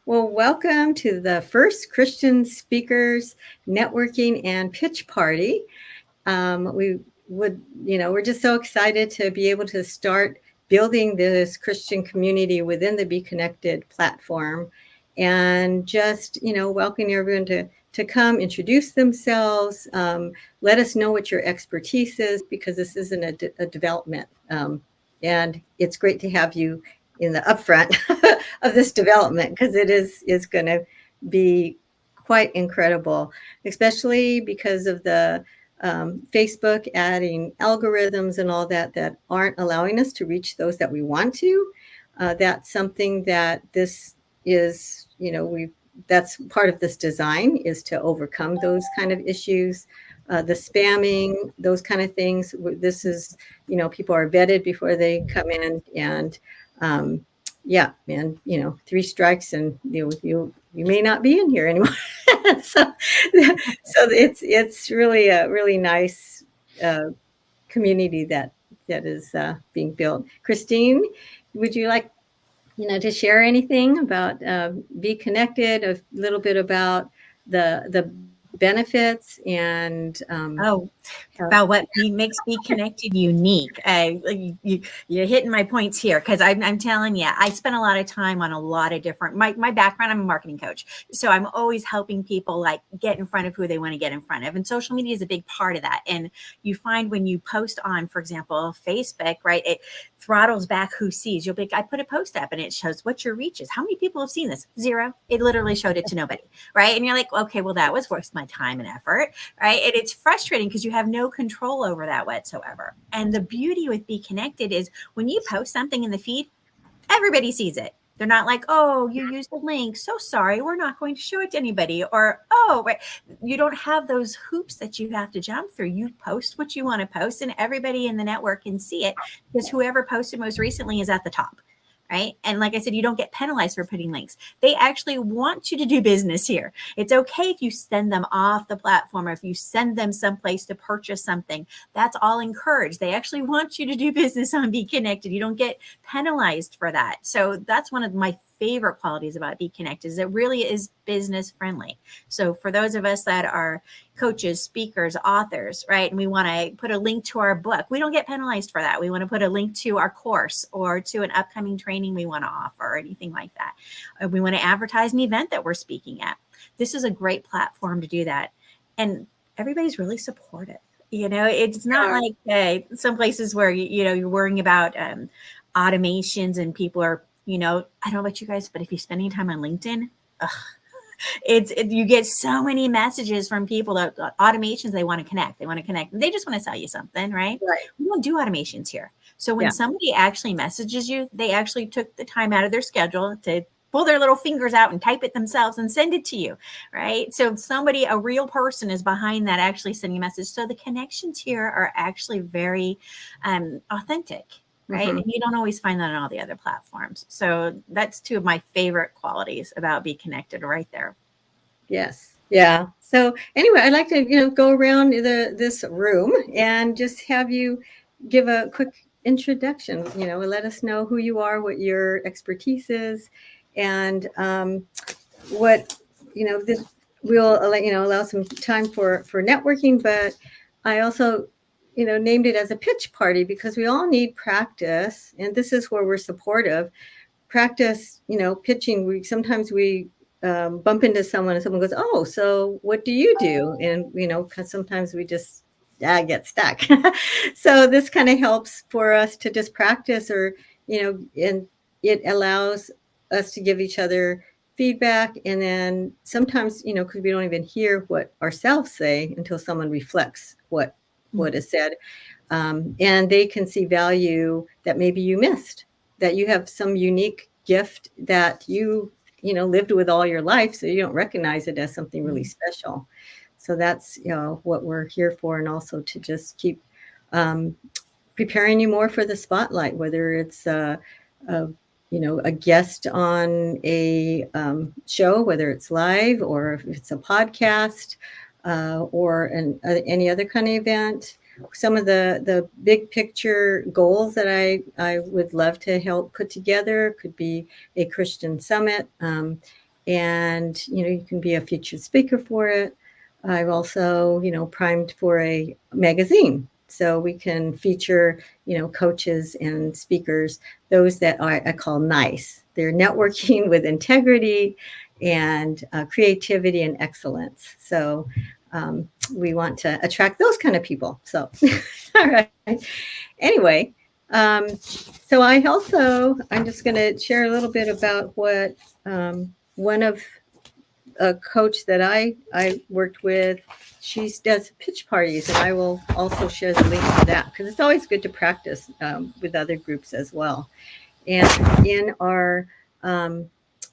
Well, welcome to the first Christian Speakers Networking and Pitch Party. We're just so excited to be able to start building this Christian community within the BeeKonnected platform, and just, welcoming everyone to come introduce themselves. Let us know what your expertise is, because this isn't a development. And it's great to have you in the upfront of this development, because it is going to be quite incredible, especially because of the Facebook adding algorithms and all that aren't allowing us to reach those that we want to. That's something that this is, that's part of this design, is to overcome those kind of issues. The spamming, those kind of things. This is, people are vetted before they come in, and yeah, and 3 strikes and you may not be in here anymore. so it's really a really nice community that is being built. Christine, would you like to share anything about BeeKonnected, a little bit about the benefits and about what makes BeeKonnected unique. You're hitting my points here, because I'm telling you, I spent a lot of time on a lot of different, my background, I'm a marketing coach. So I'm always helping people like get in front of who they want to get in front of. And social media is a big part of that. And you find when you post on, for example, Facebook, right, it throttles back who sees. You'll be like, I put a post up and it shows what your reach is. How many people have seen this? 0. It literally showed it to nobody, right? And you're like, okay, well, that was worth my time and effort, right? And it's frustrating because you have no control over that whatsoever. And the beauty with BeeKonnected is when you post something in the feed, everybody sees it. They're not like, oh, you used a link. So sorry, we're not going to show it to anybody. Or, oh, right. You don't have those hoops that you have to jump through. You post what you want to post, and everybody in the network can see it, because whoever posted most recently is at the top. Right. And like I said, you don't get penalized for putting links. They actually want you to do business here. It's okay if you send them off the platform, or if you send them someplace to purchase something. That's all encouraged. They actually want you to do business on BeeKonnected. You don't get penalized for that. So that's one of my favorite qualities about BeeKonnected, is it really is business friendly. So for those of us that are coaches, speakers, authors, right, and we want to put a link to our book, we don't get penalized for that. We want to put a link to our course or to an upcoming training we want to offer, or anything like that. We want to advertise an event that we're speaking at. This is a great platform to do that. And everybody's really supportive. It's not like some places where, you're worrying about automations, and people are, I don't know about you guys, but if you're spending time on LinkedIn, you get so many messages from people that automations, they want to connect. They just want to sell you something, right? We don't do automations here. So when somebody actually messages you, they actually took the time out of their schedule to pull their little fingers out and type it themselves and send it to you, right? So a real person is behind that, actually sending a message. So the connections here are actually very authentic. Right. Mm-hmm. And you don't always find that on all the other platforms. So that's 2 of my favorite qualities about BeeKonnected right there. Yes. Yeah. So anyway, I'd like to, go around this room and just have you give a quick introduction, let us know who you are, what your expertise is, and what, this will, allow some time for networking. But I also, named it as a pitch party, because we all need practice. And this is where we're supportive. Practice, pitching. Sometimes we bump into someone and someone goes, oh, so what do you do? And, because sometimes we just get stuck. So this kind of helps for us to just practice, or, and it allows us to give each other feedback. And then sometimes, because we don't even hear what ourselves say until someone reflects what is said. And they can see value that maybe you missed, that you have some unique gift that you lived with all your life, so you don't recognize it as something really special. So that's what we're here for, and also to just keep preparing you more for the spotlight, whether it's a guest on a show, whether it's live or if it's a podcast, or any other kind of event. Some of the big picture goals that I would love to help put together could be a Christian summit, and you can be a featured speaker for it. I've also primed for a magazine, so we can feature coaches and speakers, those that I call nice. They're networking with integrity and creativity and excellence. So we want to attract those kind of people. So all right. Anyway, so I'm just going to share a little bit about what one of a coach that I worked with, she does pitch parties, and I will also share the link to that because it's always good to practice with other groups as well. And in our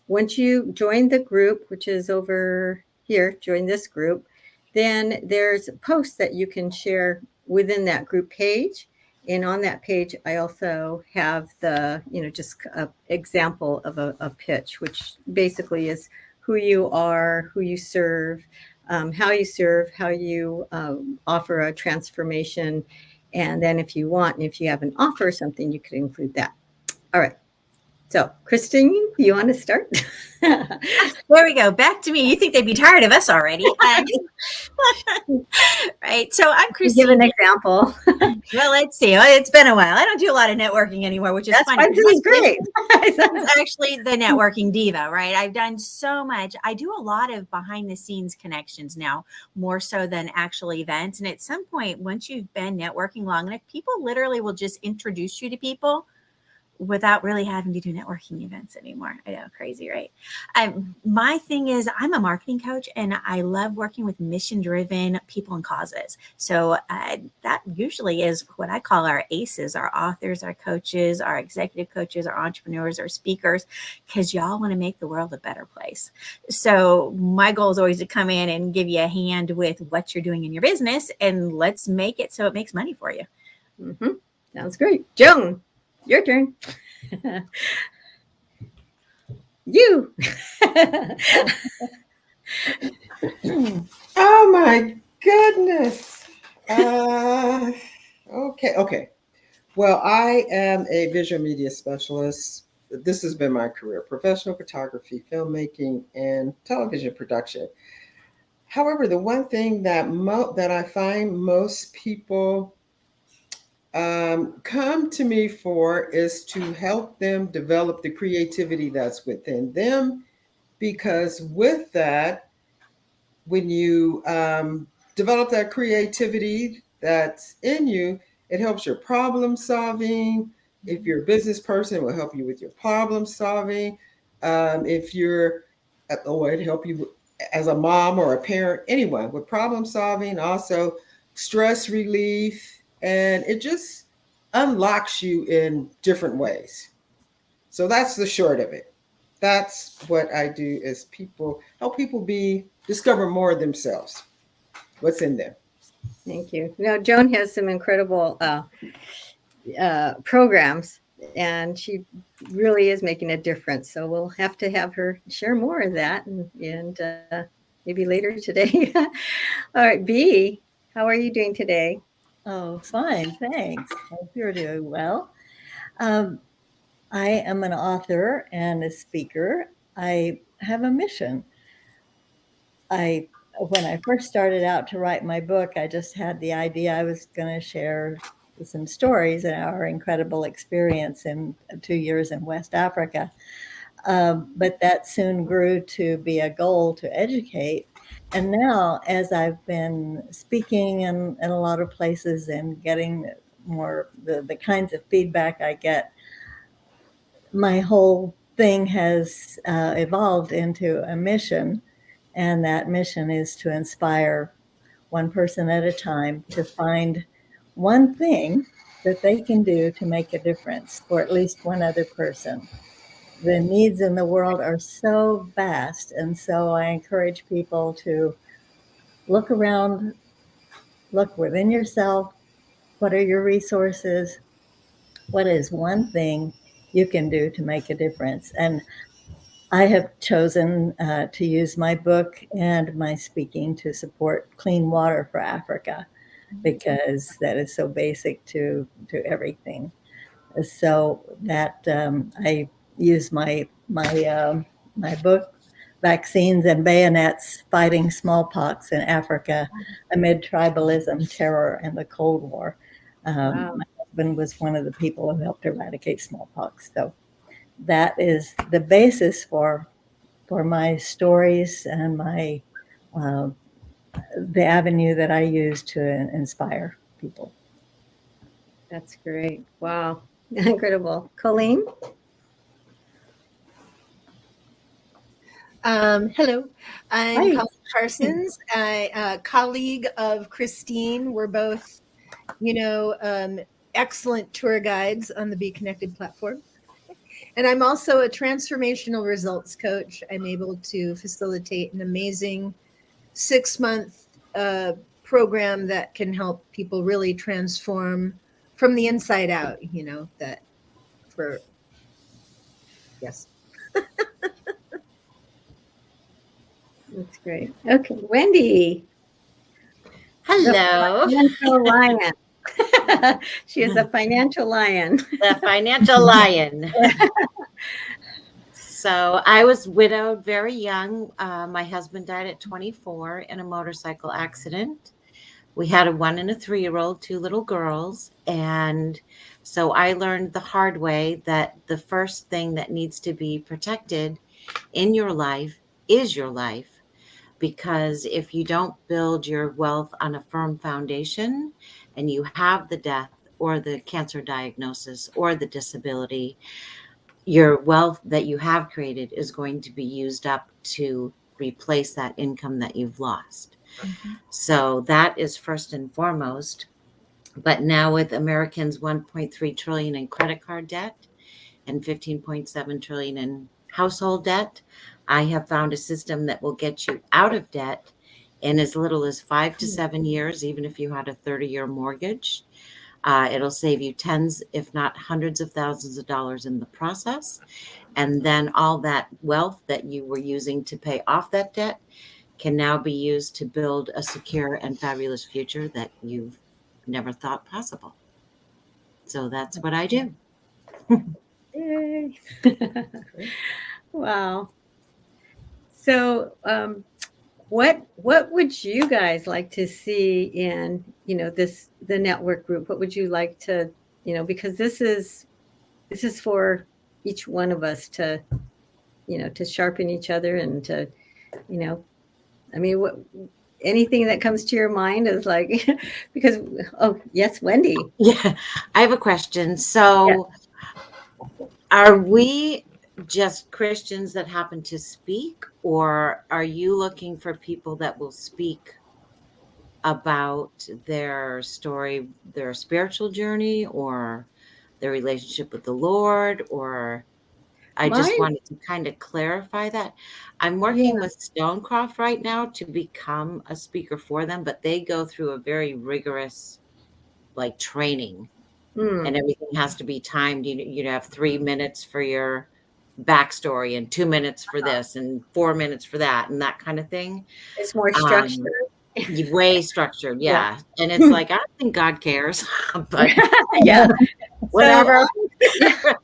once you join the group, which is over here, join this group, then there's posts that you can share within that group page. And on that page, I also have the, just an example of a pitch, which basically is who you are, who you serve, how you offer a transformation. And then if you want, and if you have an offer or something, you could include that. All right. So, Christine, you want to start? There we go. Back to me. You think they'd be tired of us already? Right. So I'm Give an Christine. example. Well, let's see. It's been a while. I don't do a lot of networking anymore, which is That's funny. fine. This is great. I'm actually the networking diva, right? I've done so much. I do a lot of behind the scenes connections now, more so than actual events. And at some point, once you've been networking long enough, people literally will just introduce you to people without really having to do networking events anymore. I know, crazy, right? My thing is, I'm a marketing coach, and I love working with mission-driven people and causes. So that usually is what I call our ACEs, our authors, our coaches, our executive coaches, our entrepreneurs, our speakers, because y'all want to make the world a better place. So my goal is always to come in and give you a hand with what you're doing in your business, and let's make it so it makes money for you. Mm-hmm. Sounds great. Joan, your turn. You. Oh my goodness. Okay. Well, I am a visual media specialist. This has been my career: professional photography, filmmaking, and television production. However, the one thing that I find most people come to me for is to help them develop the creativity that's within them, because with that, when you develop that creativity that's in you, it helps your problem solving. If you're a business person, it will help you with your problem solving. If you're, or it help you as a mom or a parent, anyone with problem solving, also stress relief, and it just unlocks you in different ways. So that's the short of it. That's what I do, is people help people discover more of themselves, what's in them. Thank you. Now, Joan has some incredible programs, and she really is making a difference. So we'll have to have her share more of that, and maybe later today. All right, B, how are you doing today? Oh, fine. Thanks. Hope you're doing well. Um, I am an author and a speaker. I have a mission. When I first started out to write my book, I just had the idea I was going to share some stories and our incredible experience in 2 years in West Africa. But that soon grew to be a goal to educate. And now, as I've been speaking in a lot of places and getting more the kinds of feedback I get, my whole thing has evolved into a mission. And that mission is to inspire one person at a time to find one thing that they can do to make a difference for at least one other person. The needs in the world are so vast. And so I encourage people to look around, look within yourself. What are your resources? What is one thing you can do to make a difference? And I have chosen to use my book and my speaking to support clean water for Africa, because that is so basic to everything. So that I use my book vaccines and bayonets fighting smallpox in Africa amid tribalism, terror, and the Cold War. Wow. My husband was one of the people who helped eradicate smallpox. So that is the basis for my stories and my the avenue that I use to inspire people. That's great. Wow. Incredible. Colleen? Hello, I'm Hi. Colleen Parsons, a colleague of Christine. We're both, excellent tour guides on the BeeKonnected platform. And I'm also a transformational results coach. I'm able to facilitate an amazing 6-month program that can help people really transform from the inside out, yes. That's great. Okay, Wendy, the Hello, financial lion. She is a financial lion. the financial lion. So I was widowed very young. My husband died at 24 in a motorcycle accident. We had a 1 and a 3-year-old, 2 little girls. And so I learned the hard way that the first thing that needs to be protected in your life is your life. Because if you don't build your wealth on a firm foundation and you have the death or the cancer diagnosis or the disability, your wealth that you have created is going to be used up to replace that income that you've lost. So that is first and foremost. But now with Americans 1.3 trillion in credit card debt and 15.7 trillion in household debt, I have found a system that will get you out of debt in as little as 5 to 7 years, even if you had a 30-year mortgage. It'll save you tens, if not hundreds of thousands of dollars in the process. And then all that wealth that you were using to pay off that debt can now be used to build a secure and fabulous future that you've never thought possible. So that's what I do. Yay. Wow. So, what would you guys like to see in the network group? What would you like to because this is for each one of us to to sharpen each other and to you know I mean what anything that comes to your mind is like because yes, Wendy. Yeah, I have a question. So are we just Christians that happen to speak, or are you looking for people that will speak about their story, their spiritual journey, or their relationship with the Lord? Or I just Mine, wanted to kind of clarify that. I'm working yeah. with Stonecroft right now to become a speaker for them, but they go through a very rigorous like training, Mm. and everything has to be timed. You have 3 minutes for your backstory and 2 minutes for this and 4 minutes for that and that kind of thing. It's more structured. Way structured, Yeah. yeah. And it's like, I don't think God cares, but Yeah. whatever. Yeah.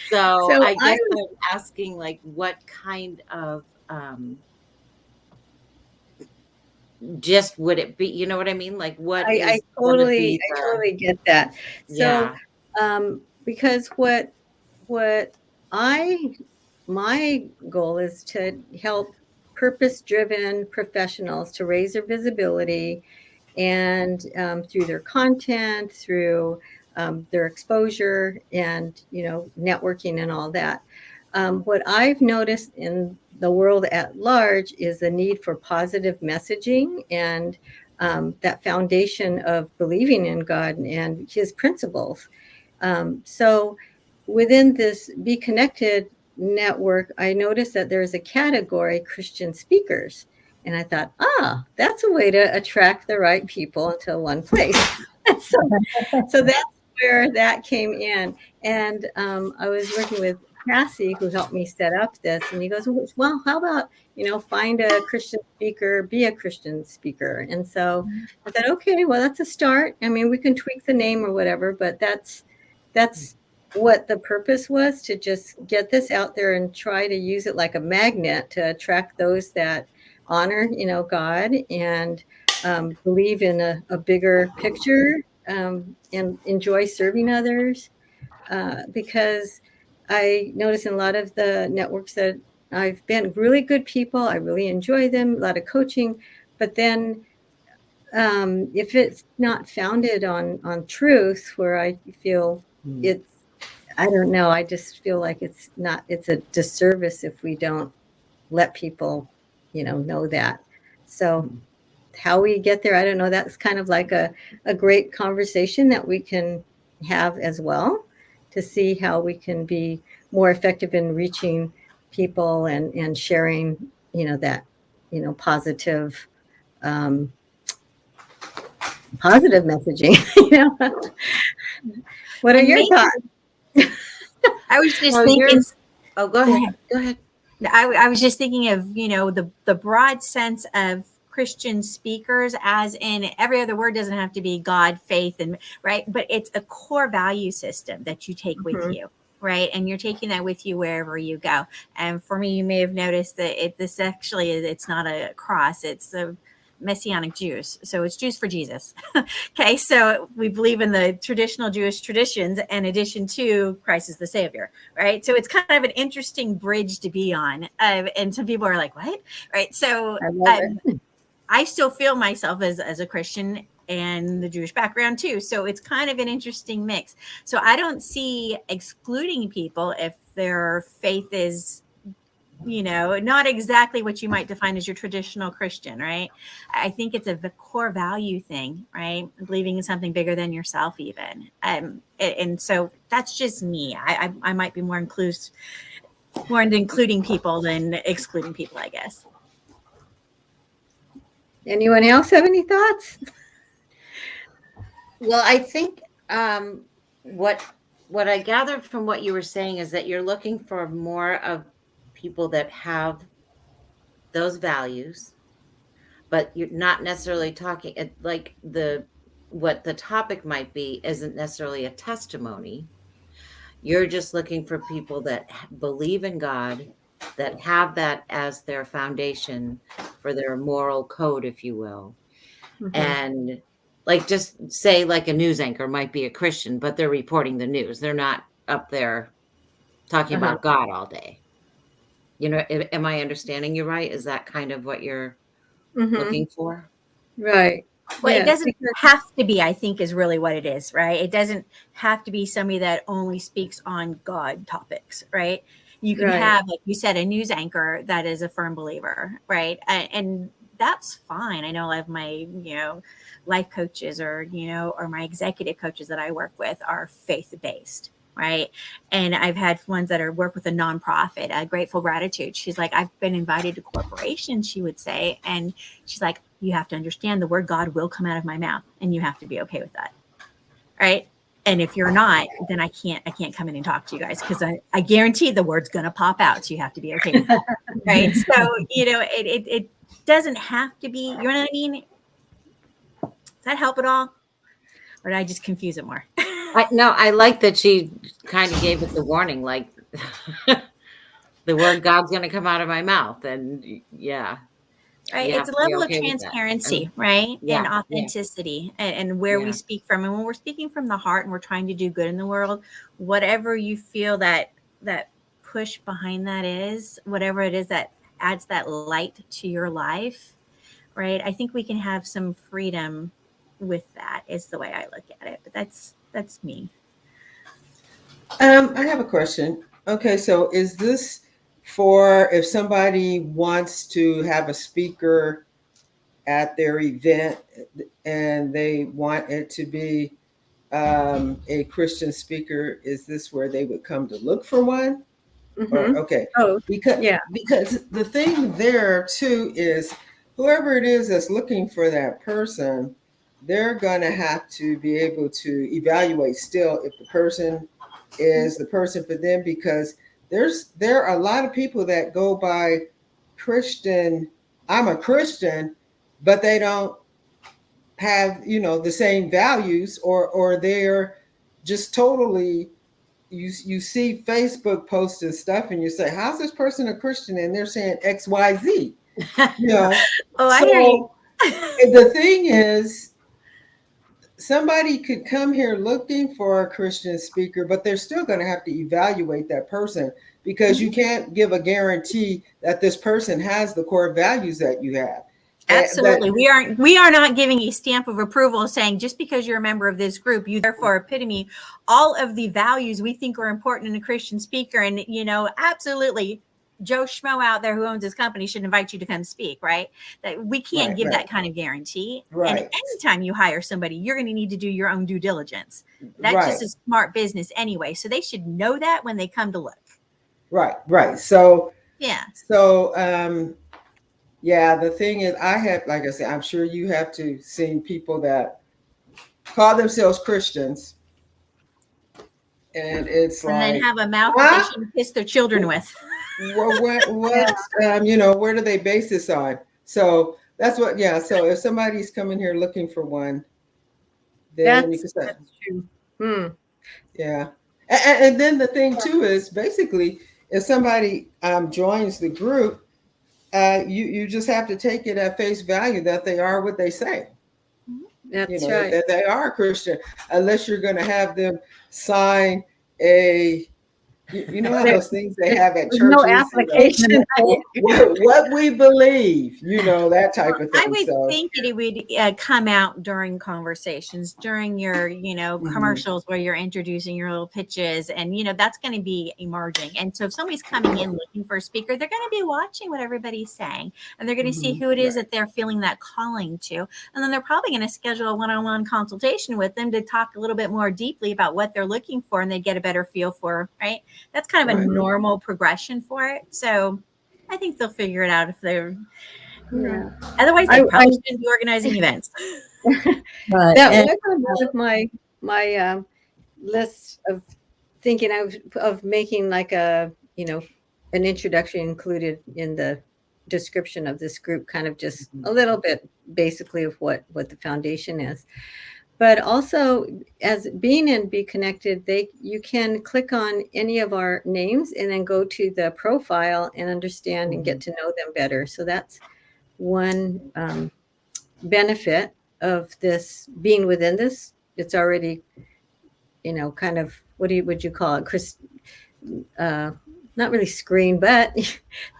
So So I I guess I'm asking, like, what kind of just would it be? You know what I mean? Like, what I is going to totally be the get that. So, yeah. because what I my goal is to help purpose-driven professionals to raise their visibility and through their content, through their exposure, and networking and all that. What I've noticed in the world at large is the need for positive messaging and that foundation of believing in God and His principles. So within this BeeKonnected network, I noticed that there's a category, Christian speakers. And I thought, that's a way to attract the right people into one place. so that's where that came in. And I was working with Cassie, who helped me set up this. And he goes, well, how about, find a Christian speaker, be a Christian speaker. And so I thought, okay, well, that's a start. I mean, we can tweak the name or whatever, but that's what the purpose was, to just get this out there and try to use it like a magnet to attract those that honor, God, and believe in a bigger picture, and enjoy serving others. Because I notice in a lot of the networks that I've been, really good people, I really enjoy them, a lot of coaching, but then if it's not founded on truth, where I feel it's, I don't know, I just feel like it's a disservice if we don't let people, know that. So how we get there, I don't know. That's kind of like a great conversation that we can have as well, to see how we can be more effective in reaching people and sharing, that, positive, um, positive messaging. What are And your maybe thoughts? I was just So thinking. oh, go ahead. Go ahead. I was just thinking of, the broad sense of Christian speakers, as in every other word doesn't have to be God, faith, and right, but it's a core value system that you take with Mhm. you, right, and you're taking that with you wherever you go. And for me, you may have noticed that this actually it's not a cross; it's a messianic Jews, so it's Jews for Jesus. Okay, so we believe in the traditional Jewish traditions in addition to Christ as the Savior, right? So it's kind of an interesting bridge to be on. And some people are like, what? Right. So I love it. I still feel myself as a Christian and the Jewish background too. So it's kind of an interesting mix. So I don't see excluding people if their faith is, not exactly what you might define as your traditional Christian, right? I think it's a core value thing, right? Believing in something bigger than yourself, even. And so that's just me. I might be more into including people than excluding people, I guess. Anyone else have any thoughts? Well, I think what what I gathered from what you were saying is that you're looking for more of people that have those values, but you're not necessarily talking like the what the topic might be isn't necessarily a testimony. You're just looking for people that believe in God, that have that as their foundation for their moral code, if you will. Mhm. And like, just say like a news anchor might be a Christian, but they're reporting the news. They're not up there talking Uh-huh. about God all day. Am I understanding you right? Is that kind of what you're Mhm. looking for? Right. Well, it Yes, doesn't because have to be, I think, is really what it is, right? It doesn't have to be somebody that only speaks on God topics, right? You can right. have, like you said, a news anchor that is a firm believer, right? And that's fine. I know a lot of my, life coaches or my executive coaches that I work with are faith based. Right. And I've had ones that are work with a nonprofit, Grateful Gratitude. She's like, I've been invited to corporations, she would say. And she's like, you have to understand the word God will come out of my mouth and you have to be okay with that. Right. And if you're not, then I can't come in and talk to you guys because I guarantee the word's going to pop out. So you have to be okay with that. Right. So, it doesn't have to be, you know what I mean? Does that help at all? Or did I just confuse it more? I like that she kind of gave it the warning, like the word God's going to come out of my mouth, and yeah, Right. you It's have a to be level of okay with that. transparency, right? And Yeah, yeah, authenticity and where we yeah. speak from. And when we're speaking from the heart and we're trying to do good in the world, whatever you feel that push behind that is, whatever it is that adds that light to your life, right? I think we can have some freedom with that is the way I look at it. But that's me. I have a question. Okay, so is this for if somebody wants to have a speaker at their event and they want it to be a Christian speaker? Is this where they would come to look for one? Or Mhm. okay, Oh, because yeah. because the thing there too is whoever it is that's looking for that person, they're going to have to be able to evaluate still if the person is the person for them, because there are a lot of people that go by Christian. I'm a Christian, but they don't have the same values, or they're just totally you see Facebook posts and stuff, and you say, "How's this person a Christian?" And they're saying XYZ. You know, Oh, I hear you. so the thing is, somebody could come here looking for a Christian speaker, but they're still going to have to evaluate that person, because you can't give a guarantee that this person has the core values that you have. Absolutely. We are not giving a stamp of approval saying just because you're a member of this group, you therefore epitome all of the values we think are important in a Christian speaker. And, absolutely, Joe Schmo out there who owns his company should invite you to come speak, right? That we can't give that kind of guarantee. Right. And anytime you hire somebody, you're going to need to do your own due diligence. That's just a smart business anyway. So they should know that when they come to look. Right. So, yeah. So, yeah, the thing is, I have, like I said, I'm sure you have to see people that call themselves Christians, and it's and like, then have a mouth that they shouldn't kiss their children with. Where do they base this on? So that's what, yeah. So if somebody's coming here looking for one, then you can say, that's true. Yeah. And then the thing too is, basically, if somebody joins the group, you just have to take it at face value that they are what they say. That's right. That they are a Christian, unless you're going to have them sign a, how those things they have at churches. No application. What we believe, that type of thing. I would think that it would come out during conversations, during your, commercials where you're introducing your little pitches, and that's going to be emerging. And so if somebody's coming in looking for a speaker, they're going to be watching what everybody's saying, and they're going to see who it is that they're feeling that calling to, and then they're probably going to schedule a one-on-one consultation with them to talk a little bit more deeply about what they're looking for, and they get a better feel for, right? That's kind of a normal progression for it. So I think they'll figure it out if they're, otherwise they probably shouldn't be organizing events. Right. That was one of my list of thinking of making like an introduction included in the description of this group, kind of just a little bit basically of what the foundation is. But also, as being in BeeKonnected, you can click on any of our names and then go to the profile and understand and get to know them better. So that's one benefit of this being within this. It's already, kind of, would you call it, not really screen, but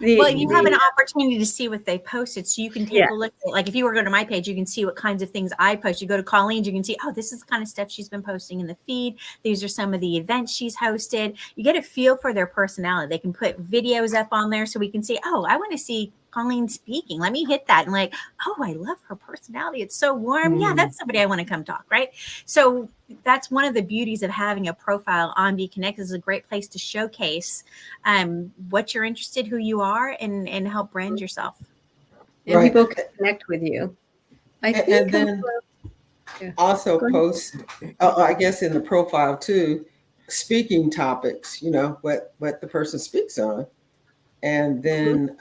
you have an opportunity to see what they posted, so you can take a look at, like, if you were to go to my page, you can see what kinds of things I post. You go to Colleen's, you can see, oh, this is the kind of stuff she's been posting in the feed. These are some of the events she's hosted. You get a feel for their personality. They can put videos up on there so we can see, oh, I want to see Colleen speaking. Let me hit that. And like, oh, I love her personality. It's so warm. Yeah, that's somebody I want to come talk, right? So that's one of the beauties of having a profile on BeeKonnected. Is a great place to showcase what you're interested, who you are, and help brand yourself. And people can connect with you. And then also post, I guess, in the profile too, speaking topics, what the person speaks on. And then,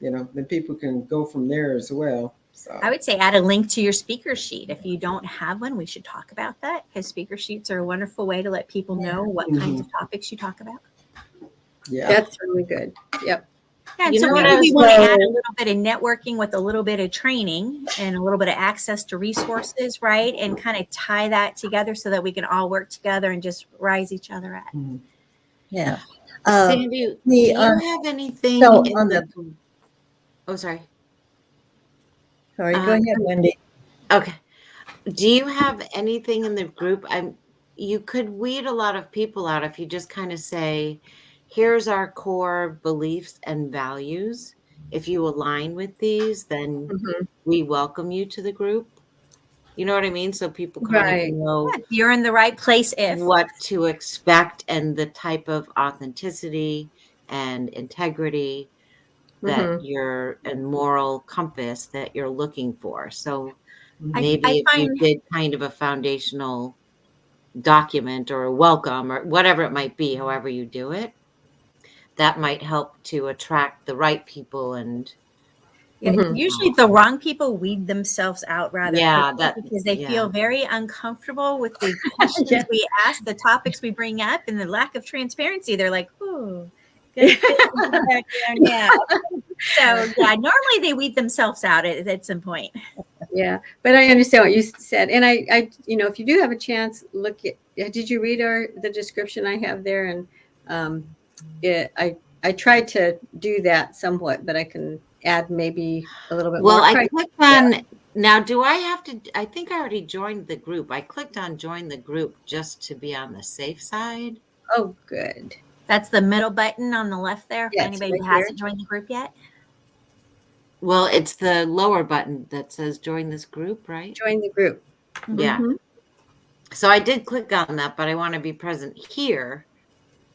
then people can go from there as well. So I would say add a link to your speaker sheet. If you don't have one, we should talk about that, because speaker sheets are a wonderful way to let people know what kinds of topics you talk about. Yeah, that's really good. Yep. Yeah, and so maybe we want to add a little bit of networking with a little bit of training and a little bit of access to resources, right? And kind of tie that together so that we can all work together and just rise each other up. Yeah. Sandy, do you have anything Oh, sorry. Sorry, go ahead, Wendy. Okay. Do you have anything in the group? You could weed a lot of people out if you just kind of say, here's our core beliefs and values. If you align with these, then we welcome you to the group. You know what I mean? So people kind of know you're in the right place, what to expect, and the type of authenticity and integrity that you're, and moral compass that you're looking for. So maybe if you did kind of a foundational document or a welcome or whatever it might be, however you do it, that might help to attract the right people and Yeah, Mhm. usually the wrong people weed themselves out rather Yeah, quickly because they feel very uncomfortable with the questions Yeah. we ask, the topics we bring up, and the lack of transparency. They're like, "Oh, gonna fit into the background now." So yeah, normally they weed themselves out at some point. Yeah, but I understand what you said, and if you do have a chance, look at. Did you read the description I have there? And um, I tried to do that somewhat, but I can add maybe a little bit Well, more. I clicked on now. Do I have to? I think I already joined the group. I clicked on join the group just to be on the safe side. Oh, good. That's the middle button on the left there for Yes, anybody right who here. hasn't joined the group yet. Well, it's the lower button that says join this group, right? Join the group. Yeah. Mhm. So I did click on that, but I want to be present here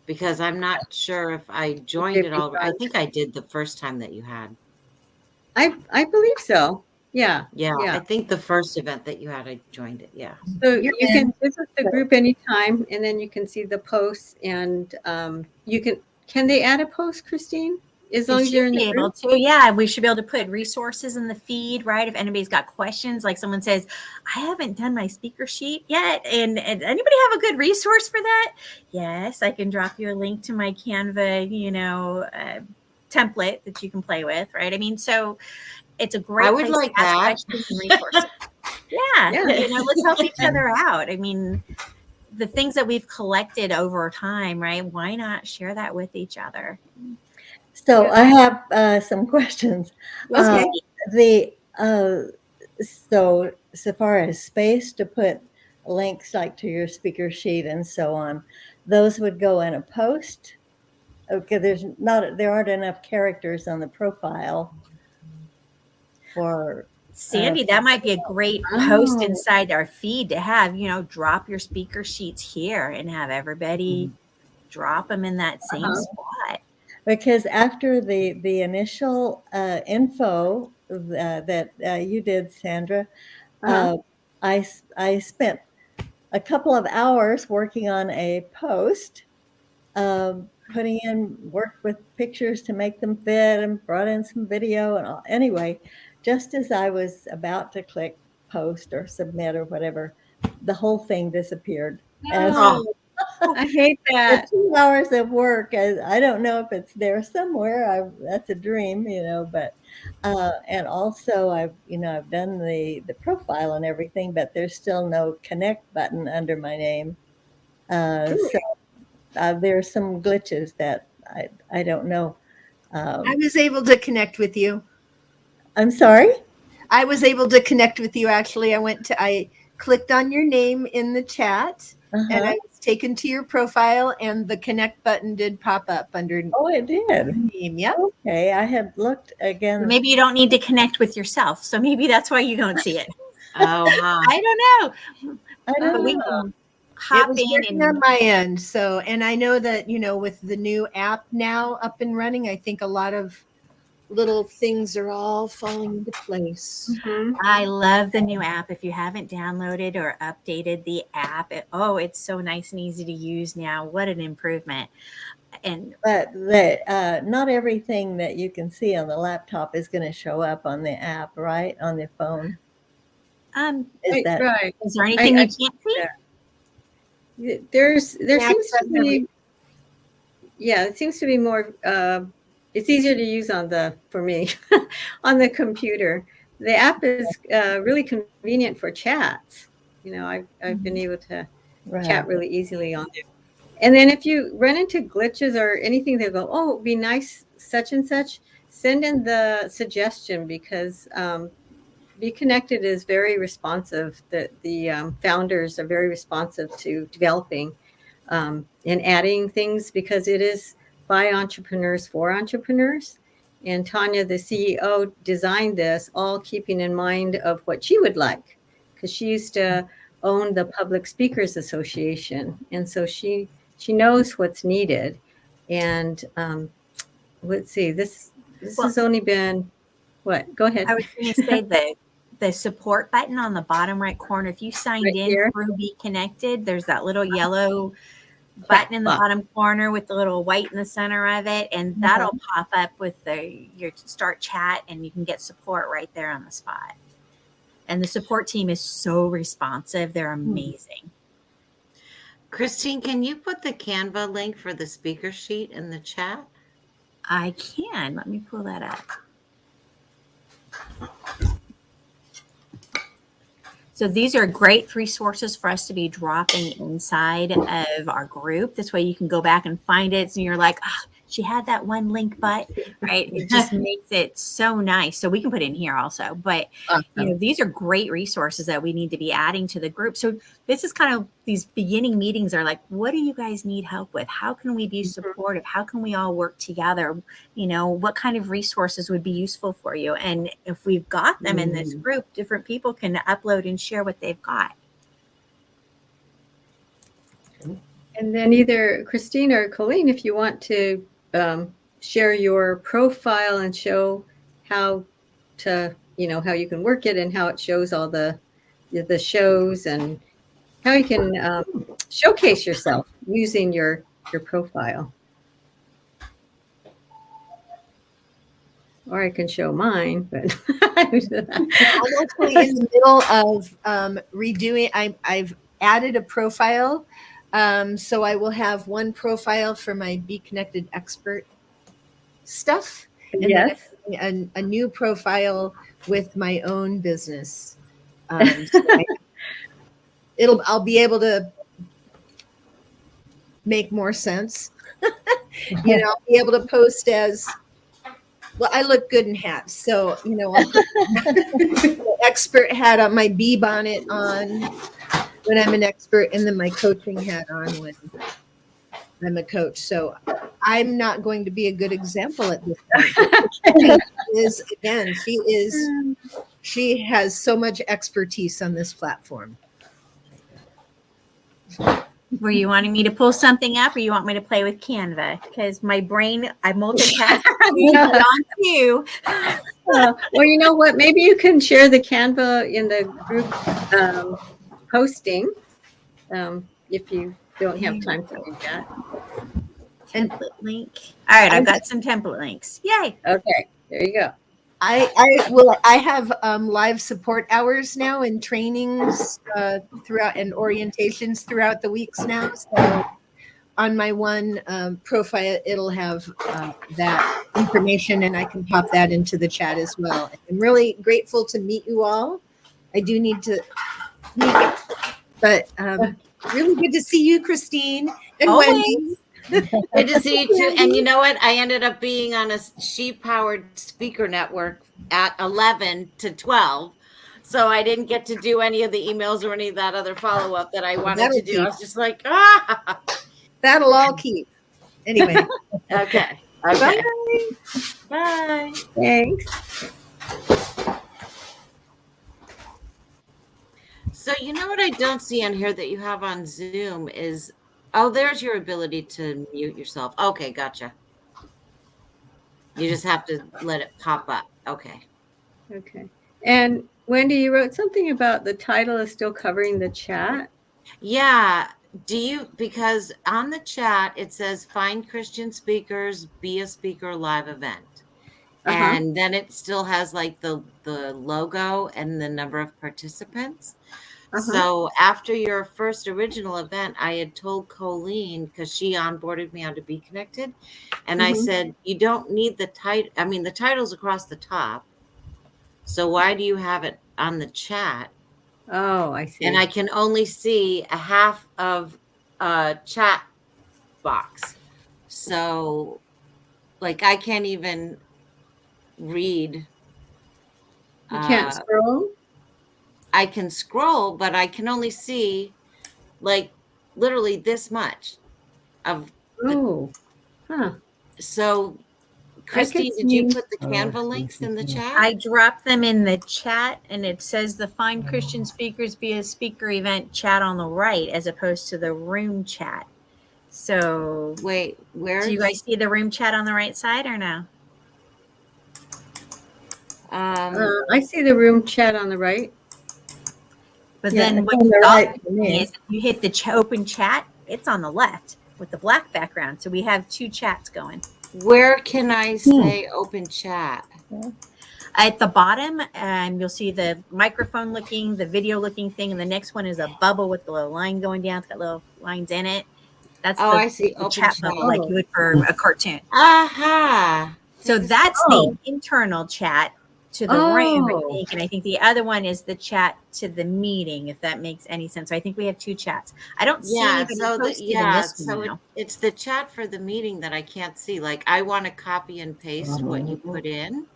because I'm not sure if I joined If it you've all. I gone- think I did the first time that you had. I believe so. Yeah, Yeah, yeah. I think the first event that you had, I joined it. Yeah. So You're you in. can visit the group anytime, and then you can see the posts, and you can they add a post, Christine? As They long as should you're in the be able group? to. Yeah, we should be able to put resources in the feed, right? If anybody's got questions, like someone says, I haven't done my speaker sheet yet. And anybody have a good resource for that? Yes, I can drop you a link to my Canva, template that you can play with, right? I mean, so it's a I great would place to like ask that. questions and resources. Yeah, Yeah. let's help each other out. I mean, the things that we've collected over time, right? Why not share that with each other? So Yeah. I have some questions. Uh, Okay. the so far as space to put links like to your speaker sheet and so on, those would go in a post. Okay, there aren't enough characters on the profile for Sandy, that might be a great post Oh, inside our feed to have, drop your speaker sheets here and have everybody drop them in that same uh-huh. spot. because after the initial info that you did, Sandra, Uh-huh. uh, I spent a couple of hours working on a post, putting in work with pictures to make them fit, and brought in some video and all. Anyway, just as I was about to click post or submit or whatever, the whole thing disappeared. As No, I hate the that. 2 hours of work, I don't know if it's there somewhere. That's a dream, but and also I've done the profile and everything, but there's still no connect button under my name. So there's some glitches that I don't know. I Um, was able to connect with you. I'm sorry. I was able to connect with you. Actually, I clicked on your name in the chat and Uh-huh. I was taken to your profile and the connect button did pop up under your Oh, it did. name. Yep. Okay, I had looked again. Maybe you don't need to connect with yourself. So maybe that's why you don't see it. Oh, huh. I don't know. I Oh, But don't we know. can it hop was in working on and my end. So, and I know that, with the new app now up and running, I think a lot of little things are all falling into place. Mhm. I love the new app. If you haven't downloaded or updated the app, it's so nice and easy to use now. What an improvement. And But not everything that you can see on the laptop is going to show up on the app, right? On the phone. Is Right, that right. is there anything you can't see? There Can seems to access be, yeah, it seems to be more, it's easier to use for me, on the computer. The app is really convenient for chats. I've been able to right? chat really easily on there. And then if you run into glitches or anything, they'll go, oh, it'd be nice, such and such. Send in the suggestion because BeeKonnected is very responsive. The founders are very responsive to developing and adding things because it is by entrepreneurs for entrepreneurs. And Tanya, the CEO, designed this all keeping in mind of what she would like, because she used to own the Public Speakers Association, and so she knows what's needed. And let's see, this Well, has only been what? Go ahead. I was going to say the support button on the bottom right corner. If you signed Right in here. through BeeKonnected, there's that little yellow button in the Pop up. bottom corner with the little white in the center of it, and that'll pop up with your start chat, and you can get support right there on the spot. And the support team is so responsive. They're amazing. Christine, can you put the Canva link for the speaker sheet in the chat? I can. Let me pull that up. So these are great resources for us to be dropping inside of our group. This way you can go back and find it. And you're like, oh, she had that one link, but right. It just makes it so nice. So we can put it in here also, but these are great resources that we need to be adding to the group. So this is kind of, these beginning meetings are like, what do you guys need help with? How can we be supportive? How can we all work together? What kind of resources would be useful for you? And if we've got them in this group, different people can upload and share what they've got. And then either Christine or Colleen, if you want to share your profile and show how to, how you can work it and how it shows all the shows and how you can showcase yourself using your profile. Or I can show mine, but I'm actually in the middle of redoing. I've added a profile. So I will have one profile for my Connected expert stuff, and then a new profile with my own business. I'll be able to make more sense. I'll be able to post as well. I look good in hats, so I'll put the expert hat on, my bee bonnet on when I'm an expert, and then my coaching hat on when I'm a coach. So I'm not going to be a good example at this point. She has so much expertise on this platform. Were you wanting me to pull something up, or you want me to play with Canva? Because my brain, I multitask on too. Well, you know what? Maybe you can share the Canva in the group posting if you don't have time to do that. Template link. All right, I've got some template links. Yay! Okay, there you go. I have live support hours now and trainings throughout, and orientations throughout the weeks now. So on my one profile, it'll have that information, and I can pop that into the chat as well. I'm really grateful to meet you all. I do need to meet you, but really good to see you, Christine and Wendy. Good to see you too. And you know what? I ended up being on a she-powered speaker network at 11 to 12. So I didn't get to do any of the emails or any of that other follow-up that I wanted to do. I was just like, That'll all keep. Anyway. Okay. Bye. Bye. Thanks. So you know what I don't see on here that you have on Zoom is, there's your ability to mute yourself. Okay, gotcha. You just have to let it pop up. Okay. Okay. And Wendy, you wrote something about the title is still covering the chat. Yeah. Because on the chat, it says find Christian speakers, be a speaker live event. And then it still has like the logo and the number of participants. So after your first original event, I had told Colleen, because she onboarded me onto BeeKonnected, and I said, you don't need the title. I mean, the title's across the top. So why do you have it on the chat? Oh, I see. And I can only see a half of a chat box. So like I can't even read. You can't scroll? I can scroll, but I can only see like literally this much of So Christine, did you put the Canva links in the chat? I dropped them in the chat, and it says the Find Christian Speakers Be a Speaker event chat on the right as opposed to the room chat. So wait, where do you guys see the room chat on the right side or no? I see the room chat on the right. But then what you hit the open chat, it's on the left. with the black background. So we have two chats going. Where can I say open chat? At the bottom, you'll see the microphone looking, the video looking thing, and the next one is a bubble with the little line going down. It's got little lines in it. That's I see. the Open chat chat. bubble, like you would for a cartoon. Aha. So that's the internal chat to the room, I think. And I think the other one is the chat to the meeting, if that makes any sense. So I think we have two chats. I don't see anybody posted in this one now. It's the chat for the meeting that I can't see. Like I want to copy and paste what you put in.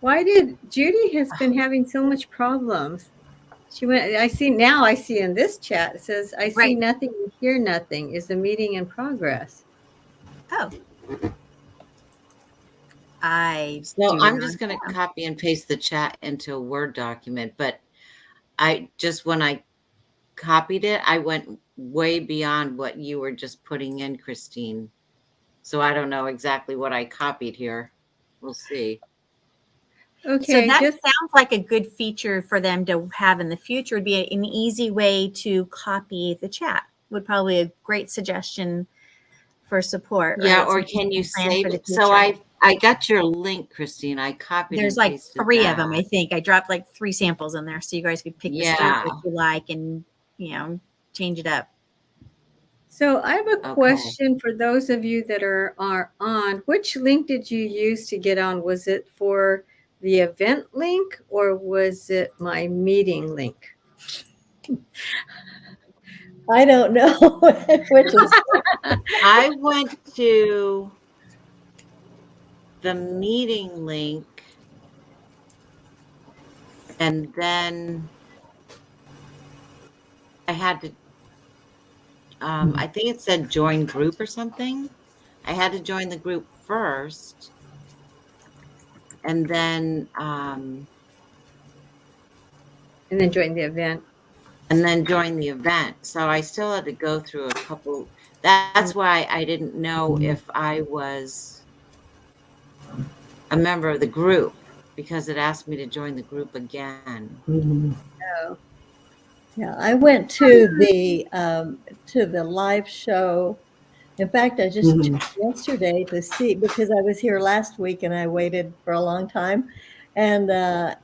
Why did Judy has been having so much problems? She went, I see in this chat, it says, I see nothing, hear nothing. Is the meeting in progress? Oh. I'm just going to copy and paste the chat into a Word document, but when I copied it, I went way beyond what you were just putting in, Christine. So I don't know exactly what I copied here. We'll see. So Okay. that sounds like a good feature for them to have in the future. Would be an easy way to copy the chat. Would probably a great suggestion for support. Yeah, right? or can you save it? So I got your link, Christine. I copied. There's like 3 of them, I think. I dropped like 3 samples in there, so you guys could pick the style that you like and change it up. So I have a question for those of you that are on. Which link did you use to get on? Was it for the event link or was it my meeting link? I don't know which is. I went to the meeting link and then I had to I think it said join group or something. I had to join the group first and then join the event. And then join the event. So I still had to go through a couple. That's why I didn't know if I was a member of the group, because it asked me to join the group again. Oh. Yeah, I went to the live show. In fact, I just checked yesterday to see, because I was here last week and I waited for a long time, and then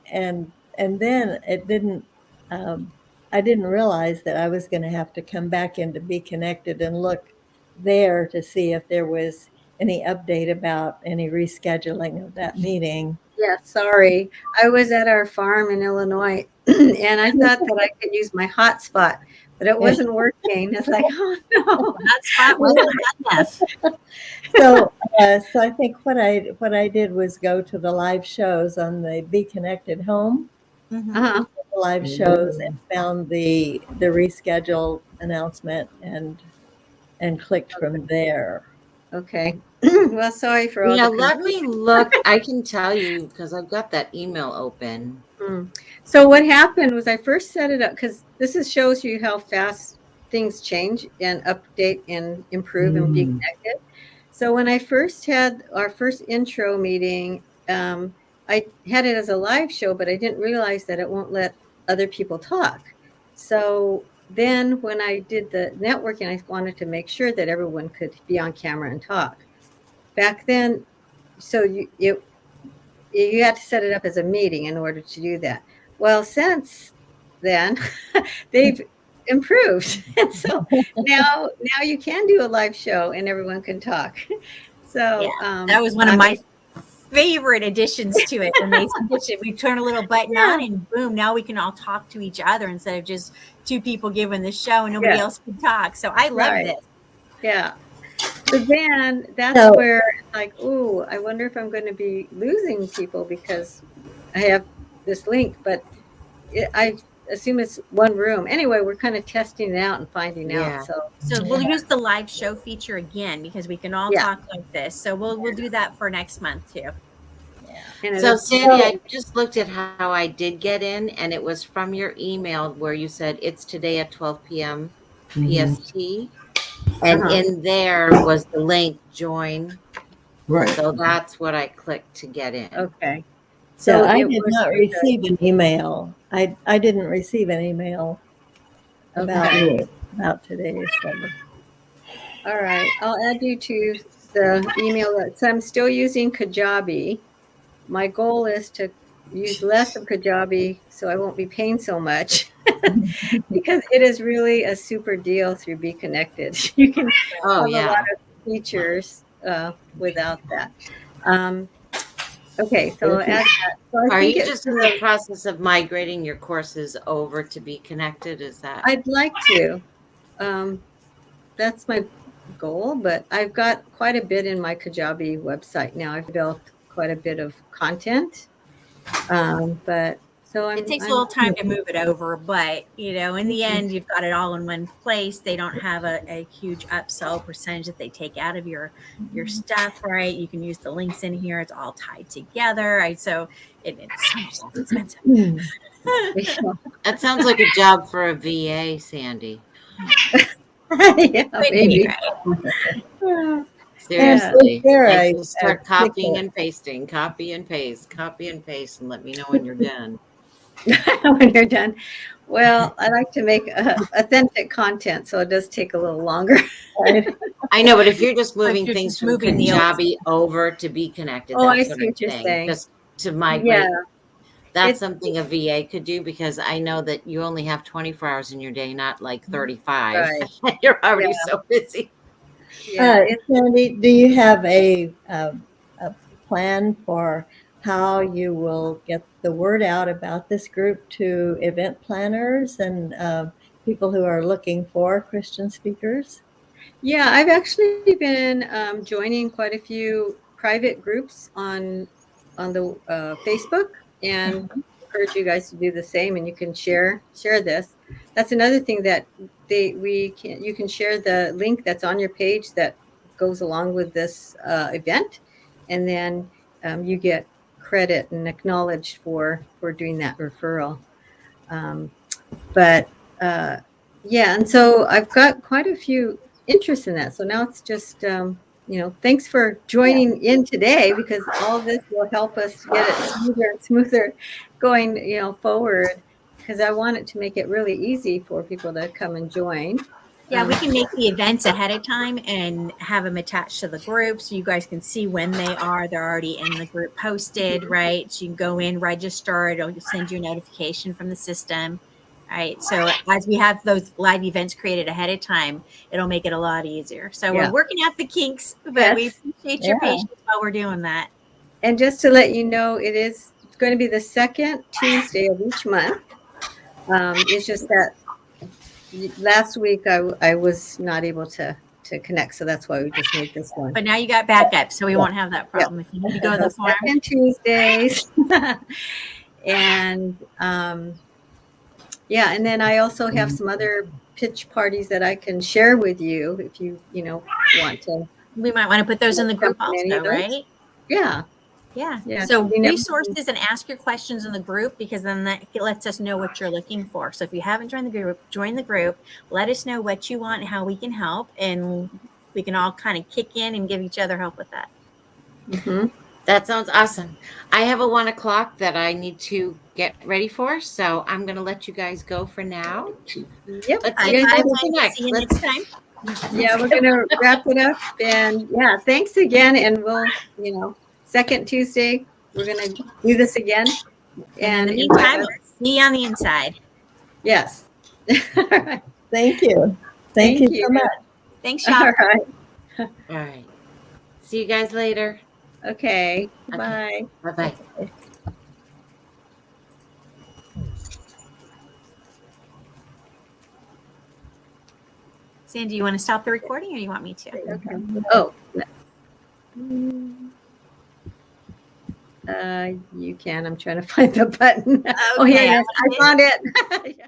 it didn't. I didn't realize that I was going to have to come back into BeeKonnected and look there to see if there was any update about any rescheduling of that meeting. Yeah, sorry. I was at our farm in Illinois and I thought that I could use my hotspot, but it wasn't working. It's like, oh no. Hotspot wasn't enough. So I think what I did was go to the live shows on the BeeKonnected home. Uh-huh. Live shows and found the reschedule announcement and clicked from there. Okay. Well, sorry for all the let me look. I can tell you because I've got that email open. So what happened was I first set it up because shows you how fast things change and update and improve and be connected. So when I first had our first intro meeting, I had it as a live show, but I didn't realize that it won't let other people talk. So then when I did the networking, I wanted to make sure that everyone could be on camera and talk. Back then, so you had to set it up as a meeting in order to do that. Well, since then, they've improved. And so now you can do a live show and everyone can talk. So that was one of my favorite additions to it. When they switched it, we turn a little button on and boom, now we can all talk to each other instead of just 2 people giving the show and nobody else can talk. So I love this. Yeah. So then that's where it's like, oh, I wonder if I'm going to be losing people because I have this link, but I assume it's one room. Anyway, we're kind of testing it out and finding out. So we'll use the live show feature again because we can all talk like this. So we'll do that for next month too. Yeah. So Sandy, I just looked at how I did get in, and it was from your email where you said it's today at 12 p.m. PST. And in there was the link join. Right. So that's what I clicked to get in. Okay. So I did not receive an email. I didn't receive an email about today's show. All right. I'll add you to the email. So I'm still using Kajabi. My goal is to use less of Kajabi so I won't be paying so much because it is really a super deal through BeeKonnected. You can Oh, have a lot yeah. of features without that. Um, okay, so I'll Thank you. add that. So I Are think you it's just in the process of migrating your courses over to BeeKonnected? Is that? I'd like to. Um, that's my goal, but I've got quite a bit in my Kajabi website now. I've built quite a bit of content. But so It takes a I'm little time to move it over, but in the end, you've got it all in one place. They don't have a huge upsell percentage that they take out of your stuff, right? You can use the links in here. It's all tied together, right? So it's so much less expensive. That sounds like a job for a VA, Sandy. yeah, Could be, maybe. right? And Yeah. is Seriously. there Like, a just start copying ticket? and pasting, copy and paste, copy and paste, and let me know when you're done. When you're done. Well, I like to make authentic content, so it does take a little longer. I know, but if you're just moving you're things just from moving the old Kajabi over to BeeKonnected, Oh, I that's what see I'm what you're saying. saying. Just to Yeah, migrate. That's it something a VA could do because I know that you only have 24 hours in your day, not like 35. right. You're Yeah, already so busy. yeah. It Sandy, do you have a plan for how you will get the word out about this group to event planners and people who are looking for Christian speakers? Yeah, I've actually been joining quite a few private groups on the Facebook, and encourage you guys to do the same. And you can share this. That's another thing that you can share the link that's on your page that goes along with this event, and then you get credit and acknowledged for doing that referral. Um, but yeah, and so I've got quite a few interests in that. So now it's just thanks for joining in today because all this will help us get it smoother and smoother going forward, because I want it to make it really easy for people to come and join. Yeah, we can make the events ahead of time and have them attached to the group so you guys can see when they are. They're already in the group posted, right? So you can go in, register, it'll send you a notification from the system. Right. So as we have those live events created ahead of time, it'll make it a lot easier. So we're Yeah. working out the kinks, but we Yes. appreciate your patience while we're doing that. And just to let you know, it's going to be the second Tuesday of each month. It's just that last week I was not able to connect, so that's why we just made this one. But now you got backup, so we Yeah. won't have that problem. If you need to go to the So farm. second Tuesdays. And yeah, and then I also have some other pitch parties that I can share with you if you want to We might want to put those in the group jump in any also, of those. right? Yeah. Yeah. Yeah. So You know, resources and ask your questions in the group because then that lets us know what you're looking for. So if you haven't joined the group, join the group. Let us know what you want and how we can help, and we can all kind of kick in and give each other help with that. mm-hmm. That sounds awesome. I have a 1 o'clock that I need to get ready for, so I'm going to let you guys go for now. Yep. Let's You guys have See you next time. Yeah, we're gonna wrap it up, and yeah, thanks again, and we'll second Tuesday we're gonna do this again And in and the invite meantime, others. see you on the inside. Yes. All right. Thank you. Thank Thank you you. so much. Thanks, All y'all. right. All right. See you guys later. Okay. Okay. Bye. Bye-bye. Sandy, you want to stop the recording or do you want me to? Okay. Oh. You can. I'm trying to find the button. Oh, Okay, yeah, I found it. Yeah.